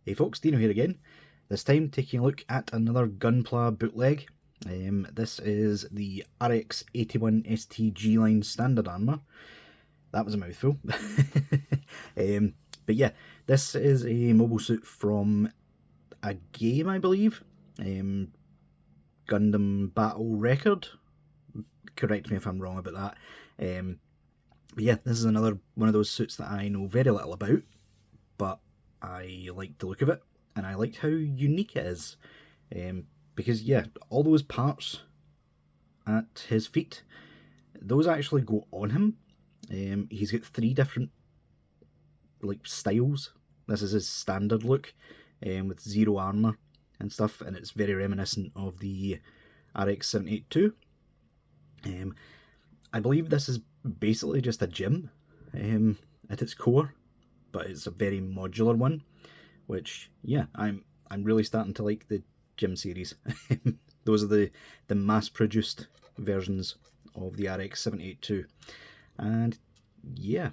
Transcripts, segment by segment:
Hey folks, Deano here again. This time taking a look at another Gunpla bootleg. This is the RX-81ST G-Line standard armour. That was a mouthful. But yeah, this is a mobile suit from a game, I believe. Gundam Battle Record. Correct me if I'm wrong about that. But yeah, this is another one of those suits that I know very little about, but I like the look of it, and I liked how unique it is. Because yeah, all those parts at his feet, those actually go on him. He's got 3 different like styles. This is his standard look, with 0 armour and stuff, and it's very reminiscent of the RX-78 I believe this is basically just a gym at its core, but it's a very modular one, which yeah, I'm really starting to like the gym series. Those are the mass-produced versions of the RX-78 and yeah,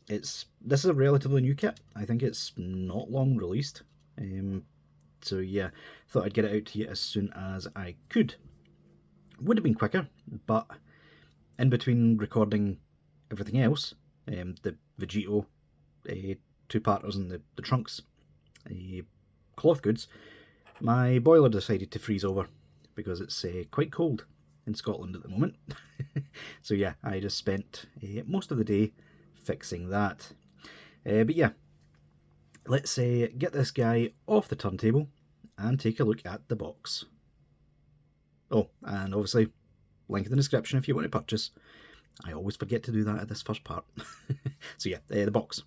this is a relatively new kit. I think it's not long released, so yeah, thought I'd get it out to you as soon as I could. Would have been quicker, but in between recording everything else, the Vegito 2-parters and the trunks cloth goods, my boiler decided to freeze over because it's quite cold in Scotland at the moment. So yeah, I just spent most of the day fixing that. But yeah, let's get this guy off the turntable and take a look at the box. Oh, and obviously, link in the description if you want to purchase. I always forget to do that at this first part. So yeah, the box.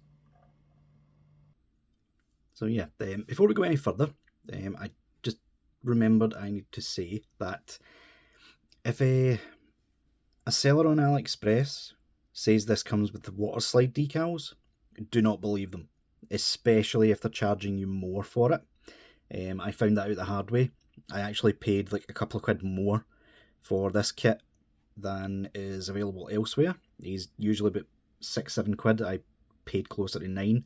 So yeah, before we go any further, I just remembered I need to say that if a seller on AliExpress says this comes with the water slide decals, do not believe them, especially if they're charging you more for it. I found that out the hard way. I actually paid like a couple of quid more for this kit than is available elsewhere. He's usually about 6-7 quid. I paid closer to 9,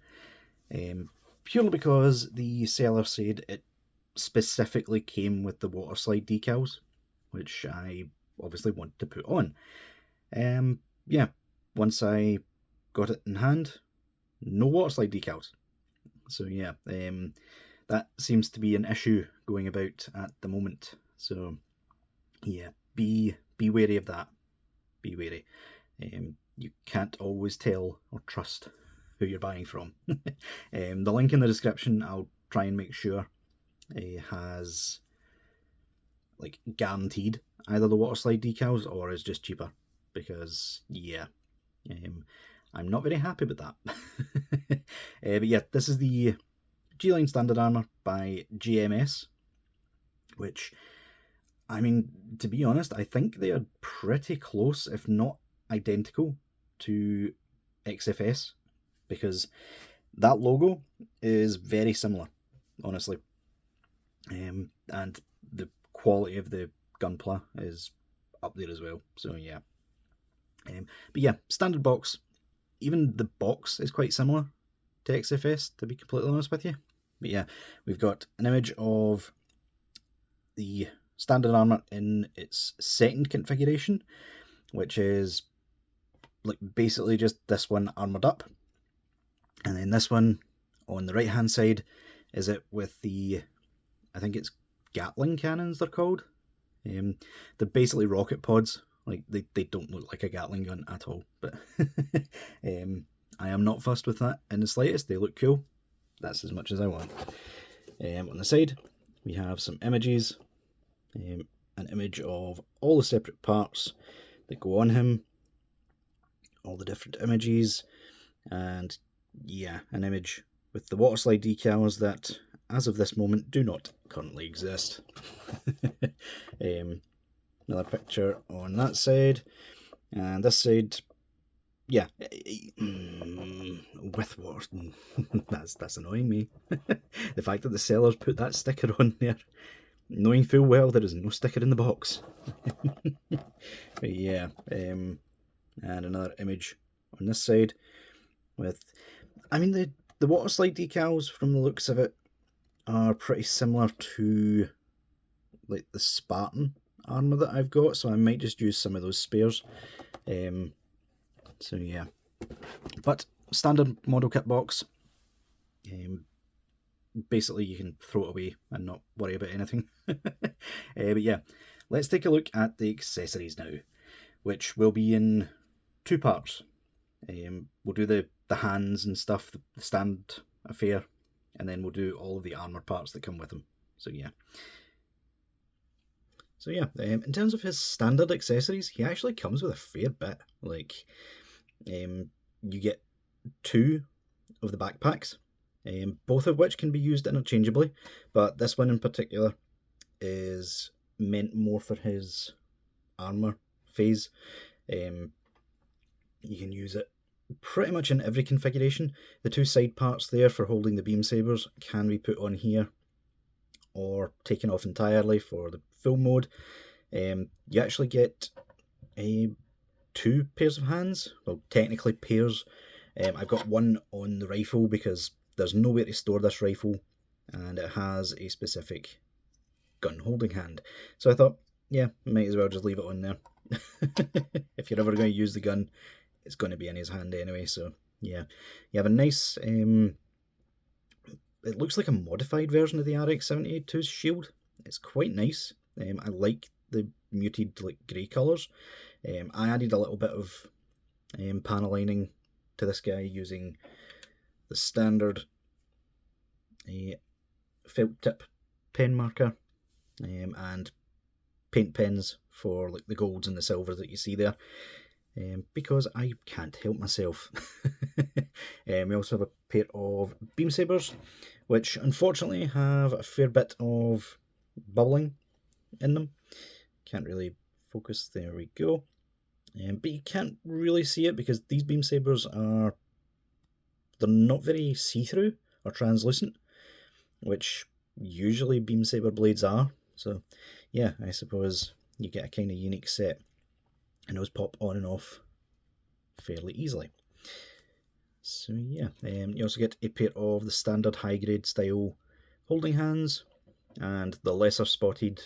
purely because the seller said it specifically came with the water slide decals, which I obviously want to put on. Yeah, once I got it in hand, no water slide decals. So yeah, that seems to be an issue going about at the moment. So yeah, be wary of that. Be wary. You can't always tell or trust who you're buying from. The link in the description, I'll try and make sure has like guaranteed either the water slide decals or is just cheaper, because yeah, I'm not very happy with that. But yeah, this is the G-Line standard armour by GMS, which, I mean, to be honest, I think they are pretty close, if not identical, to XFS, because that logo is very similar, honestly. And the quality of the gunpla is up there as well, so yeah. But yeah, standard box. Even the box is quite similar to XFS, to be completely honest with you. But yeah, we've got an image of the standard armour in its second configuration, which is like basically just this one armoured up, and then this one on the right hand side is it with the, I think it's Gatling cannons they're called. They're basically rocket pods. Like they don't look like a Gatling gun at all, but I am not fussed with that in the slightest. They look cool. That's as much as I want. On the side we have some images, an image of all the separate parts that go on him, all the different images, and yeah, an image with the water slide decals that, as of this moment, do not currently exist. Another picture on that side, and this side, yeah, with water. That's annoying me. The fact that the sellers put that sticker on there, knowing full well there is no sticker in the box. But yeah, and another image on this side with, I mean, the water slide decals, from the looks of it, are pretty similar to like the Spartan armour that I've got, so I might just use some of those spares. So yeah, but standard model kit box. Basically you can throw it away and not worry about anything. But yeah, let's take a look at the accessories now, which will be in two parts. We'll do the hands and stuff, the stand affair, and then we'll do all of the armour parts that come with them. So yeah. In terms of his standard accessories, he actually comes with a fair bit. Like, you get two of the backpacks, both of which can be used interchangeably, but this one in particular is meant more for his armour phase. You can use it pretty much in every configuration. The two side parts there for holding the beam sabers can be put on here or taken off entirely for the full mode. You actually get two pairs of hands, well, technically pairs. I've got one on the rifle because there's nowhere to store this rifle and it has a specific gun holding hand. So I thought, yeah, might as well just leave it on there. If you're ever going to use the gun, it's going to be in his hand anyway. So yeah, you have a nice, it looks like a modified version of the RX-78's shield. It's quite nice. I like the muted like grey colours. I added a little bit of panel lining to this guy using the standard felt tip pen marker and paint pens for like the golds and the silvers that you see there, because I can't help myself. We also have a pair of beam sabers, which unfortunately have a fair bit of bubbling in them. Can't really focus, there we go. But you can't really see it because these beam sabers they're not very see-through or translucent, which usually beam saber blades are. So yeah, I suppose you get a kind of unique set, and those pop on and off fairly easily. So yeah, you also get a pair of the standard high grade style holding hands and the lesser spotted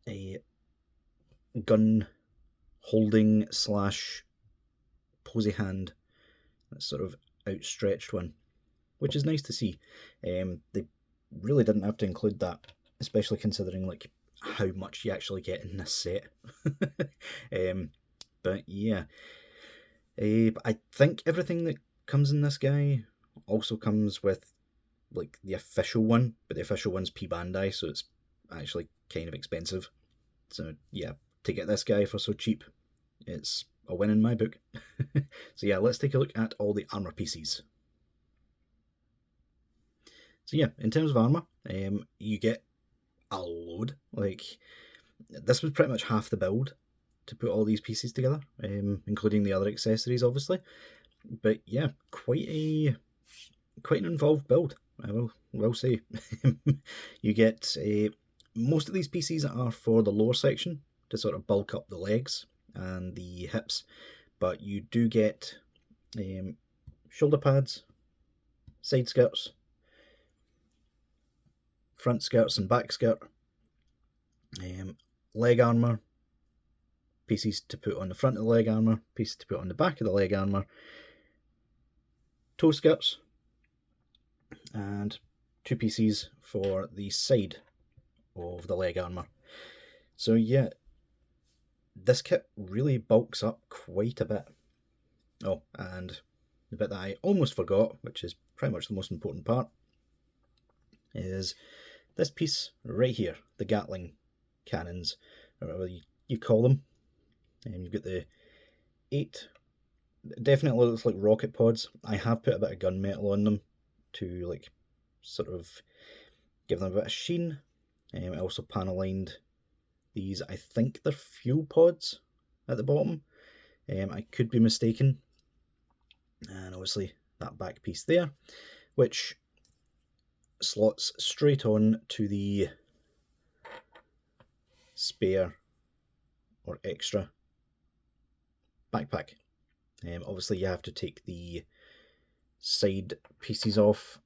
a gun holding slash posy hand, that sort of outstretched one, which is nice to see. They really didn't have to include that, especially considering like how much you actually get in this set. But yeah, I think everything that comes in this guy also comes with like the official one, but the official one's P Bandai, so it's actually kind of expensive. So yeah, to get this guy for so cheap, it's a win in my book. So yeah, let's take a look at all the armour pieces. So yeah, in terms of armour, you get a load. Like, this was pretty much half the build to put all these pieces together, including the other accessories, obviously. But yeah, quite an involved build, I will say. You get most of these pieces are for the lower section to sort of bulk up the legs and the hips, but you do get shoulder pads, side skirts, front skirts and back skirt, leg armour, pieces to put on the front of the leg armour, pieces to put on the back of the leg armour, toe skirts, and two pieces for the side of the leg armour. So yeah, this kit really bulks up quite a bit. Oh, and the bit that I almost forgot, which is pretty much the most important part, is this piece right here, the Gatling cannons, or whatever you call them. And you've got the 8, definitely looks like rocket pods. I have put a bit of gunmetal on them to like sort of give them a bit of sheen. I also panel lined these, I think they're fuel pods at the bottom. I could be mistaken. And obviously that back piece there, which slots straight on to the spare or extra backpack. Obviously you have to take the side pieces off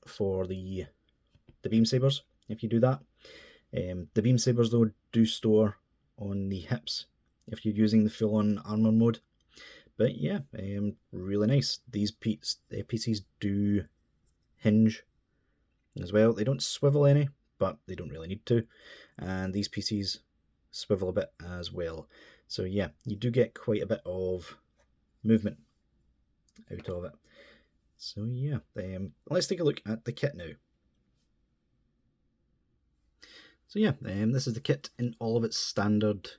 for the beam sabers if you do that. The beam sabers though do store on the hips if you're using the full-on armor mode. But yeah, really nice. These pieces do hinge as well. They don't swivel any, but they don't really need to. And these pieces swivel a bit as well. So yeah, you do get quite a bit of movement out of it. So yeah, let's take a look at the kit now. So yeah, this is the kit in all of its standard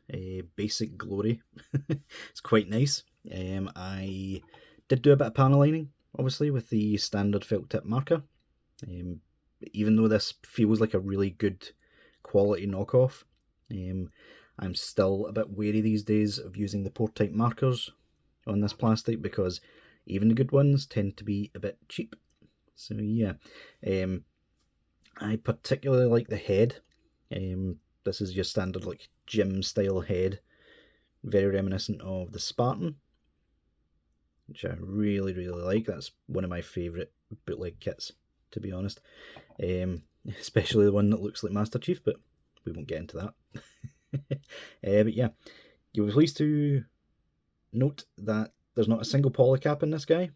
basic glory. It's quite nice. I did do a bit of panel lining, obviously, with the standard felt tip marker. Even though this feels like a really good quality knockoff, I'm still a bit wary these days of using the port type markers on this plastic, because even the good ones tend to be a bit cheap. So yeah, I particularly like the head. This is your standard like gym style head, very reminiscent of the Spartan, which I really like. That's one of my favourite bootleg kits, to be honest. Especially the one that looks like Master Chief, but we won't get into that. But yeah, you'll be pleased to note that there's not a single polycap in this guy.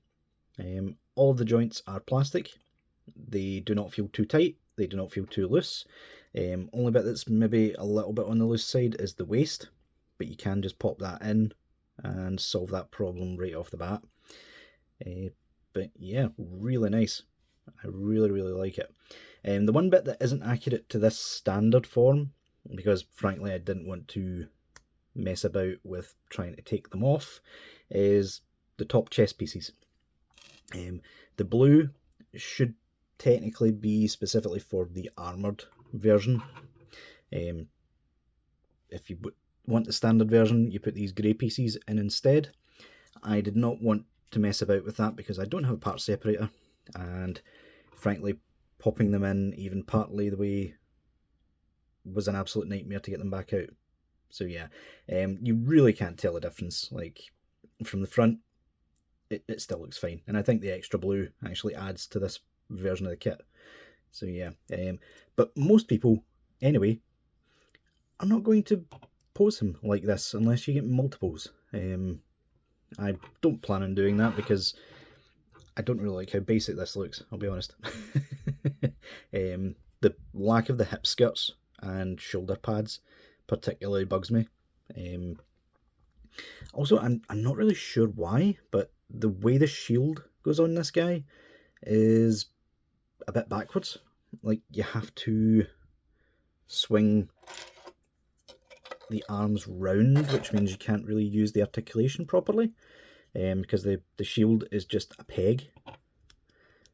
All of the joints are plastic. They do not feel too tight, they do not feel too loose. Only bit that's maybe a little bit on the loose side is the waist, but you can just pop that in and solve that problem right off the bat. But yeah, really nice. I really like it. The one bit that isn't accurate to this standard form, because frankly I didn't want to mess about with trying to take them off, is the top chest pieces. The blue should technically be specifically for the armoured version. If you want the standard version, you put these grey pieces in instead. I did not want to mess about with that because I don't have a part separator, and frankly popping them in even partly the way was an absolute nightmare to get them back out. So yeah, you really can't tell the difference. Like from the front, it still looks fine, and I think the extra blue actually adds to this version of the kit. So yeah, but most people anyway are not going to pose him like this unless you get multiples. I don't plan on doing that because I don't really like how basic this looks, I'll be honest. The lack of the hip skirts and shoulder pads particularly bugs me. Also, I'm not really sure why, but the way the shield goes on this guy is a bit backwards. Like, you have to swing the arms round, which means you can't really use the articulation properly, because the shield is just a peg.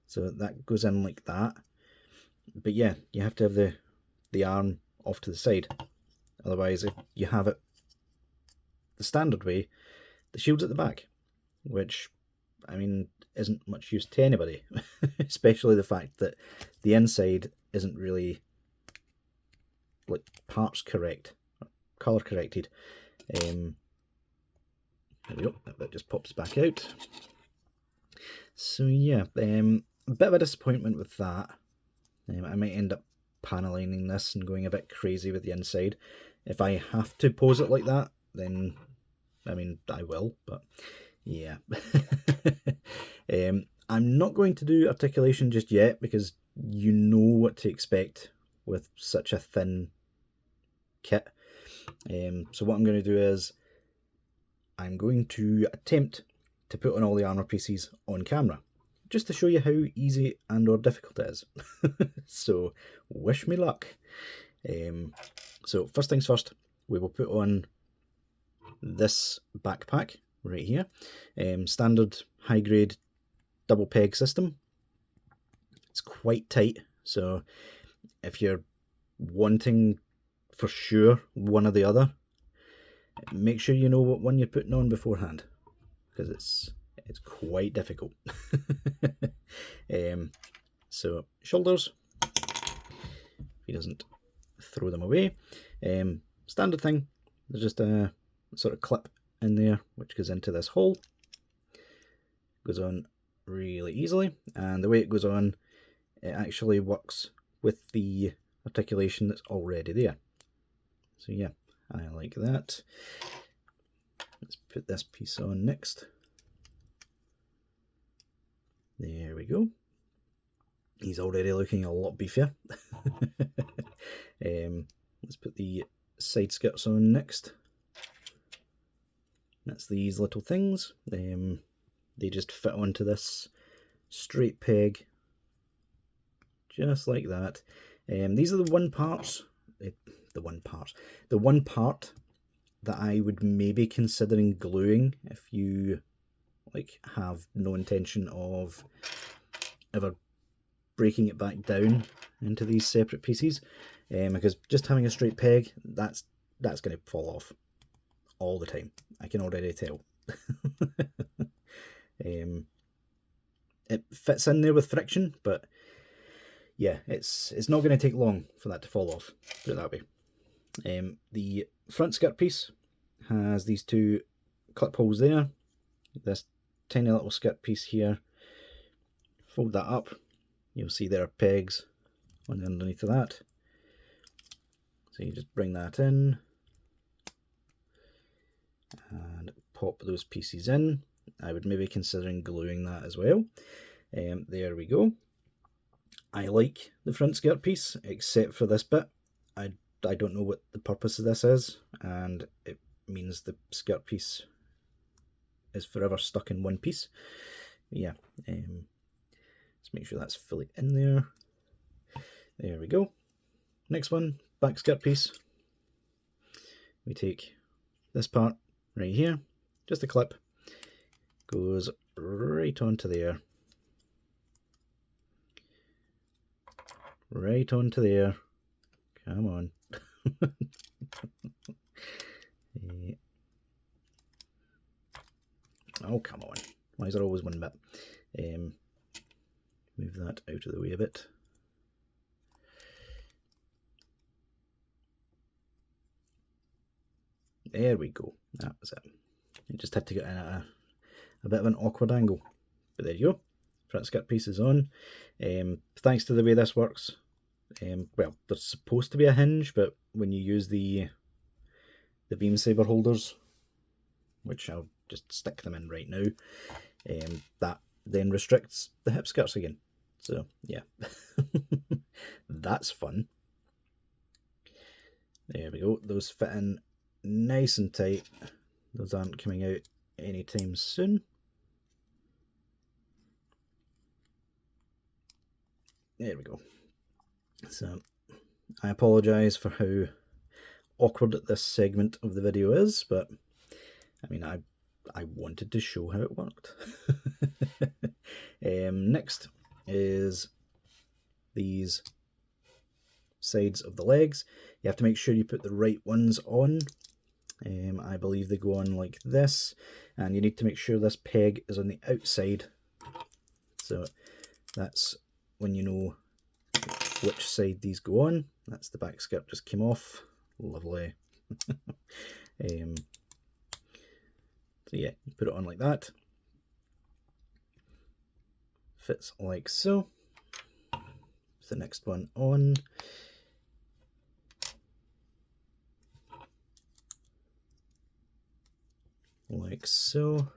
So that goes in like that. But yeah, you have to have the arm off to the side. Otherwise, if you have it the standard way, the shield's at the back, which, I mean, isn't much use to anybody. Especially the fact that the inside isn't really like parts correct, or colour corrected. There we go, that just pops back out. So yeah, a bit of a disappointment with that. I might end up paneling this and going a bit crazy with the inside. If I have to pose it like that, then I mean I will, but yeah. I'm not going to do articulation just yet because you know what to expect with such a thin kit. So what I'm going to do is I'm going to attempt to put on all the armour pieces on camera, just to show you how easy and or difficult it is. So wish me luck. So first things first, we will put on this backpack right here. Standard high grade double peg system. It's quite tight, so if you're wanting for sure one or the other, make sure you know what one you're putting on beforehand, because it's quite difficult. So shoulders, he doesn't throw them away. Standard thing, there's just a sort of clip in there which goes into this hole, goes on really easily, and the way it goes on it actually works with the articulation that's already there. So yeah, I like that. Let's put this piece on next. There we go. He's already looking a lot beefier. Let's put the side skirts on next. That's these little things. They just fit onto this straight peg, just like that. These are the one part that I would maybe considering gluing if you like have no intention of ever breaking it back down into these separate pieces, because just having a straight peg, that's going to fall off all the time. I can already tell. It fits in there with friction, but yeah, it's not going to take long for that to fall off, put it that way. The front skirt piece has these two clip holes there, this tiny little skirt piece here. Fold that up, you'll see there are pegs on underneath of that, so you just bring that in and pop those pieces in. I would maybe considering gluing that as well. There we go. I like the front skirt piece, except for this bit. I don't know what the purpose of this is, and it means the skirt piece is forever stuck in one piece. But yeah, let's make sure that's fully in there. There we go. Next one, back skirt piece. We take this part right here, just a clip, goes right onto there. Right onto there. Come on. Oh, come on. Why is there always one bit? Move that out of the way a bit. There we go. That was it. You just had to get in at a bit of an awkward angle. But there you go. Front skirt piece is on. Thanks to the way this works, well, there's supposed to be a hinge, but when you use the beam saber holders, which I'll just stick them in right now, that then restricts the hip skirts again. So yeah, that's fun. There we go. Those fit in nice and tight. Those aren't coming out anytime soon. There we go. So I apologise for how awkward this segment of the video is, but I mean, I wanted to show how it worked. Next is these sides of the legs. You have to make sure you put the right ones on. I believe they go on like this, and you need to make sure this peg is on the outside. So that's when you know which side these go on. That's the back skirt just came off. Lovely. So yeah, you put it on like that. Fits like so. Put the next one on. Like so.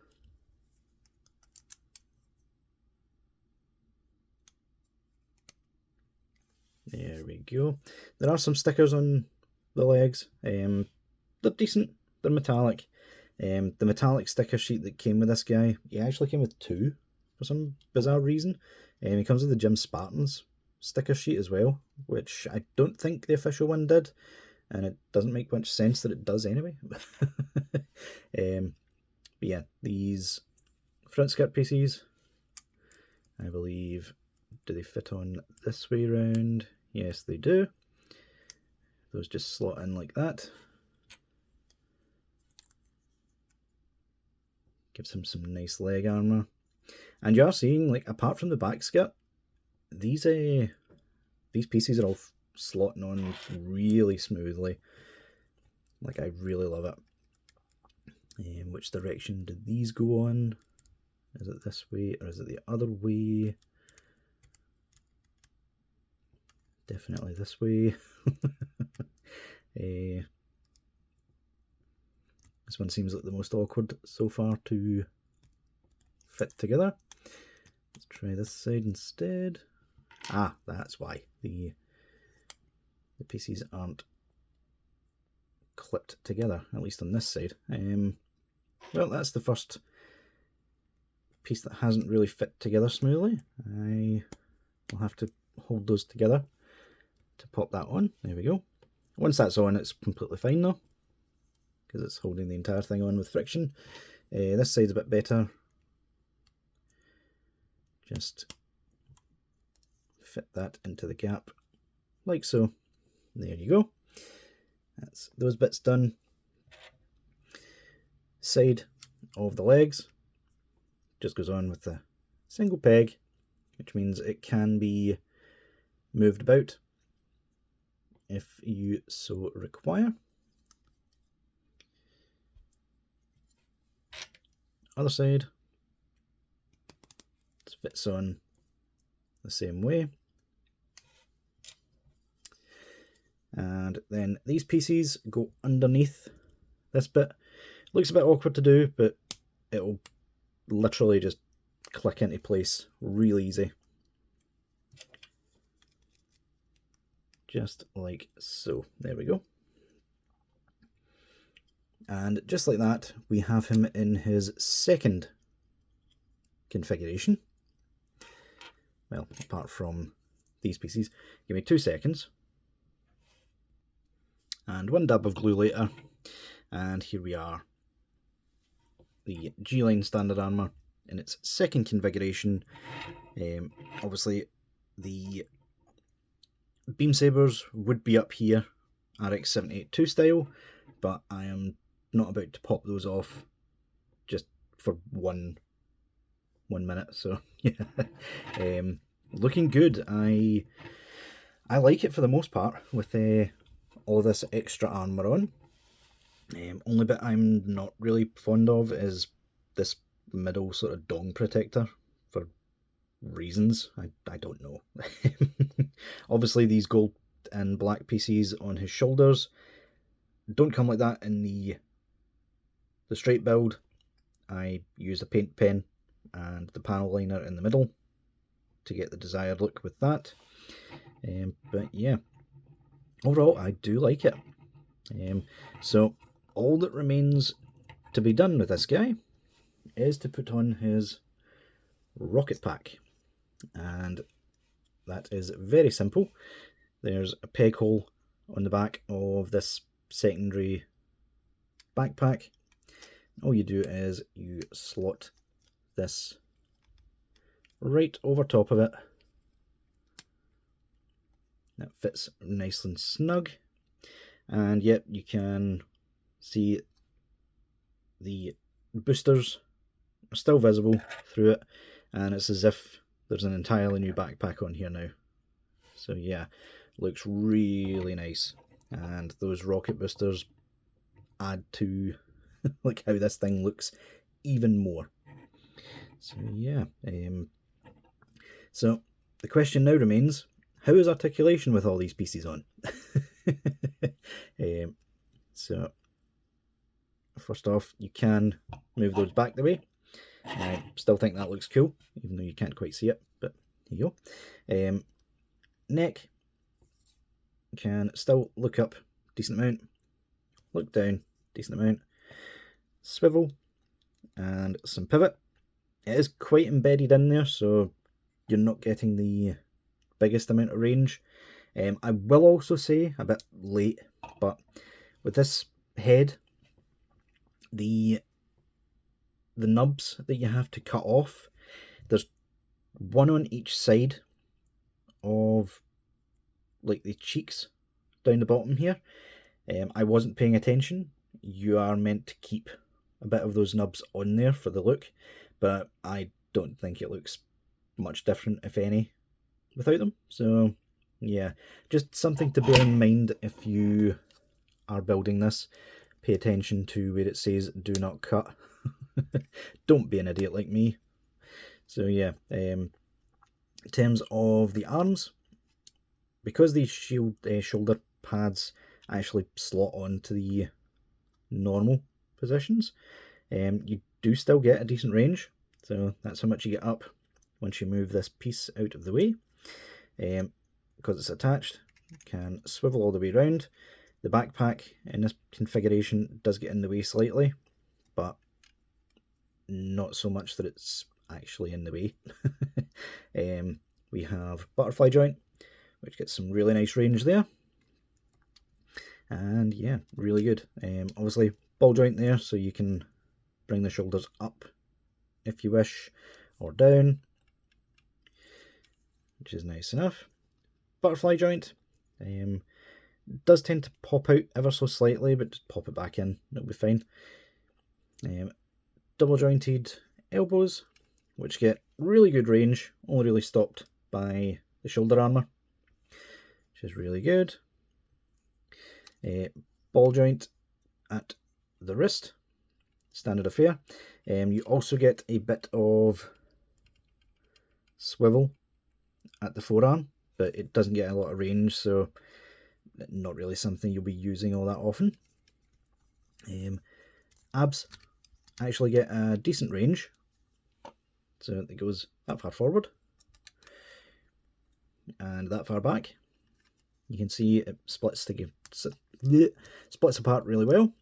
There we go. There are some stickers on the legs. They're decent. They're metallic. The metallic sticker sheet that came with this guy, he actually came with two for some bizarre reason. He comes with the Gym Spartans sticker sheet as well, which I don't think the official one did, and it doesn't make much sense that it does anyway. But yeah, these front skirt pieces, I believe, do they fit on this way round? Yes, they do. Those just slot in like that. Gives him some nice leg armour. And you are seeing, like, apart from the back skirt, these pieces are all slotting on really smoothly. Like, I really love it. Which direction do these go on? Is it this way or is it the other way? Definitely this way. This one seems like the most awkward so far to fit together. Let's try this side instead. Ah, that's why the pieces aren't clipped together, at least on this side. Well, that's the first piece that hasn't really fit together smoothly. I will have to hold those together to pop that on. There we go. Once that's on, it's completely fine though, because it's holding the entire thing on with friction. This side's a bit better. Just fit that into the gap like so. There you go. That's those bits done. Side of the legs just goes on with a single peg, which means it can be moved about if you so require. Other side, it fits on the same way. And then these pieces go underneath this bit. Looks a bit awkward to do, but it'll literally just click into place real easy. Just like so. There we go. And just like that, we have him in his second configuration. Well, apart from these pieces. Give me 2 seconds. And 1 dab of glue later. And here we are. The G-Line standard armour in its second configuration. Obviously, the beam sabers would be up here, RX-78 style, but I am not about to pop those off just for one minute. So yeah, looking good. I like it for the most part with all this extra armour on. Only bit I'm not really fond of is this middle sort of dong protector for reasons I don't know. Obviously these gold and black pieces on his shoulders don't come like that in the straight build. I used a paint pen and the panel liner in the middle to get the desired look with that. But yeah, overall I do like it. So all that remains to be done with this guy is to put on his rocket pack, and that is very simple. There's a peg hole on the back of this secondary backpack. All you do is you slot this right over top of it. That fits nice and snug, and yet you can see the boosters are still visible through it, and it's as if there's an entirely new backpack on here now. So yeah, looks really nice, and those rocket boosters add to like how this thing looks even more. So yeah, so the question now remains, how is articulation with all these pieces on? So first off, you can move those back the way. I still think that looks cool, even though you can't quite see it, but here you go. Neck can still look up decent amount, look down decent amount, swivel, and some pivot. It is quite embedded in there, so you're not getting the biggest amount of range. I will also say, a bit late, but with this head, the nubs that you have to cut off, there's one on each side of like the cheeks down the bottom here. I wasn't paying attention. You are meant to keep a bit of those nubs on there for the look, but I don't think it looks much different, if any, without them. So yeah, just something to bear in mind if you are building this. Pay attention to where it says do not cut. Don't be an idiot like me. So yeah, in terms of the arms, because these shoulder pads actually slot onto the normal positions, you do still get a decent range. So that's how much you get up once you move this piece out of the way. Because it's attached, you can swivel all the way around. The backpack in this configuration does get in the way slightly, but not so much that it's actually in the way. We have butterfly joint, which gets some really nice range there. And yeah, really good. Obviously ball joint there, so you can bring the shoulders up if you wish, or down, which is nice enough. Butterfly joint does tend to pop out ever so slightly, but just pop it back in, it'll be fine. Double jointed elbows, which get really good range, only really stopped by the shoulder armour, which is really good. Ball joint at the wrist, standard affair. You also get a bit of swivel at the forearm, but it doesn't get a lot of range, so not really something you'll be using all that often. Abs actually get a decent range, so it goes that far forward and that far back. You can see it splits apart really well,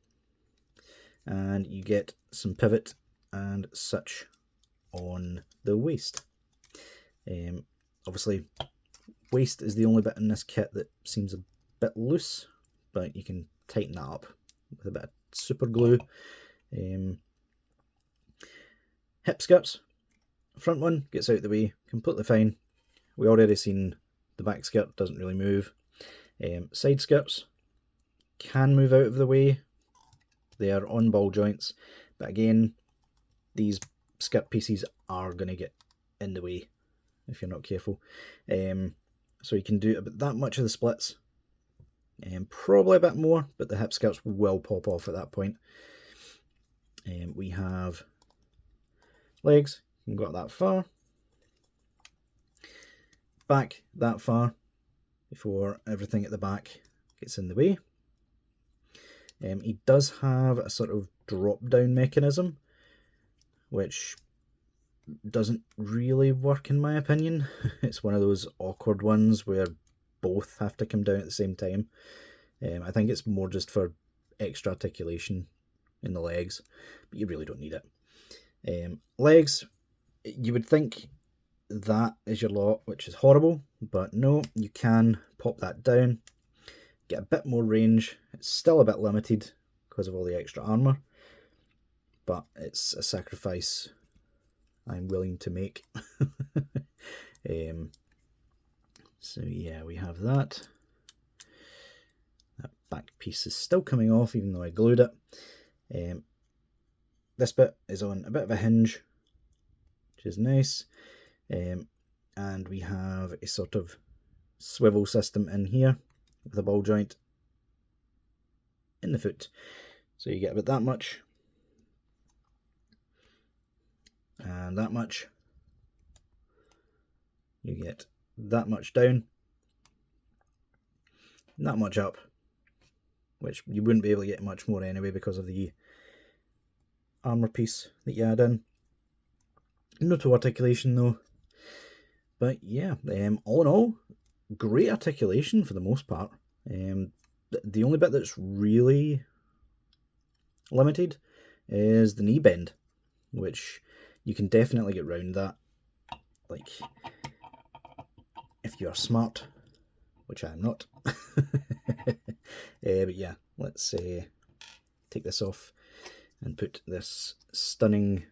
and you get some pivot and such on the waist. Obviously waist is the only bit in this kit that seems a bit loose, but you can tighten that up with a bit of super glue. Hip skirts, front one gets out of the way completely fine. We already seen the back skirt doesn't really move. Side skirts can move out of the way. They are on ball joints, but again, these skirt pieces are going to get in the way if you're not careful. So you can do about that much of the splits, probably a bit more, but the hip skirts will pop off at that point. We have legs, you can go up that far, back that far before everything at the back gets in the way. He does have a sort of drop down mechanism, which doesn't really work in my opinion. It's one of those awkward ones where both have to come down at the same time. I think it's more just for extra articulation in the legs, but you really don't need it. Legs, you would think that is your lot, which is horrible, but no, you can pop that down, get a bit more range. It's still a bit limited because of all the extra armour, but it's a sacrifice I'm willing to make. So yeah, we have that. That back piece is still coming off even though I glued it. This bit is on a bit of a hinge, which is nice. And we have a sort of swivel system in here with a ball joint in the foot. So you get about that much and that much. You get that much down, that much up, which you wouldn't be able to get much more anyway because of the armour piece that you add in. No toe articulation though. But yeah, all in all, great articulation for the most part. The only bit that's really limited is the knee bend, which you can definitely get round that. Like, if you are smart, which I am not. But yeah, let's take this off and put this stunning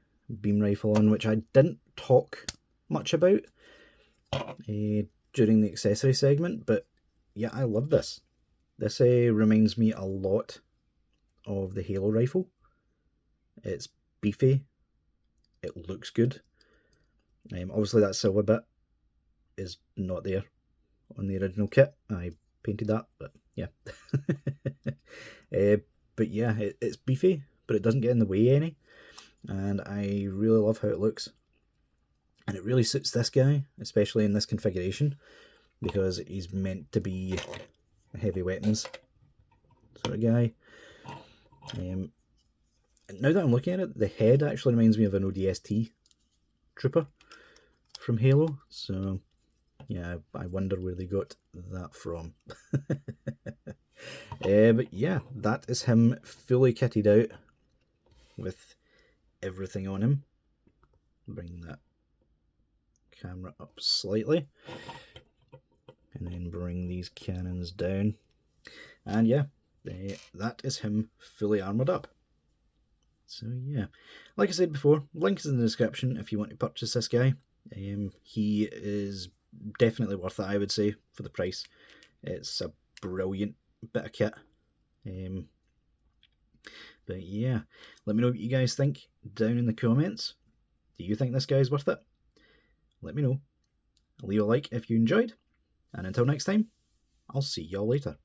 beam rifle on, which I didn't talk much about during the accessory segment, but yeah, I love this. This reminds me a lot of the Halo rifle. It's beefy, it looks good. Obviously that silver bit is not there on the original kit. I painted that, but yeah. But yeah, it's beefy, but it doesn't get in the way any, and I really love how it looks. And it really suits this guy, especially in this configuration. because he's meant to be a heavy weapons sort of guy. And now that I'm looking at it, the head actually reminds me of an ODST trooper from Halo, so yeah, I wonder where they got that from. But yeah, that is him fully kitted out with everything on him. Bring that camera up slightly, and then bring these cannons down, and yeah, that is him fully armoured up. So yeah, like I said before, link is in the description if you want to purchase this guy. He is definitely worth it, I would say, for the price. It's a brilliant bit of kit. But yeah, let me know what you guys think down in the comments. Do you think this guy's worth it? Let me know. Leave a like if you enjoyed, and until next time, I'll see y'all later.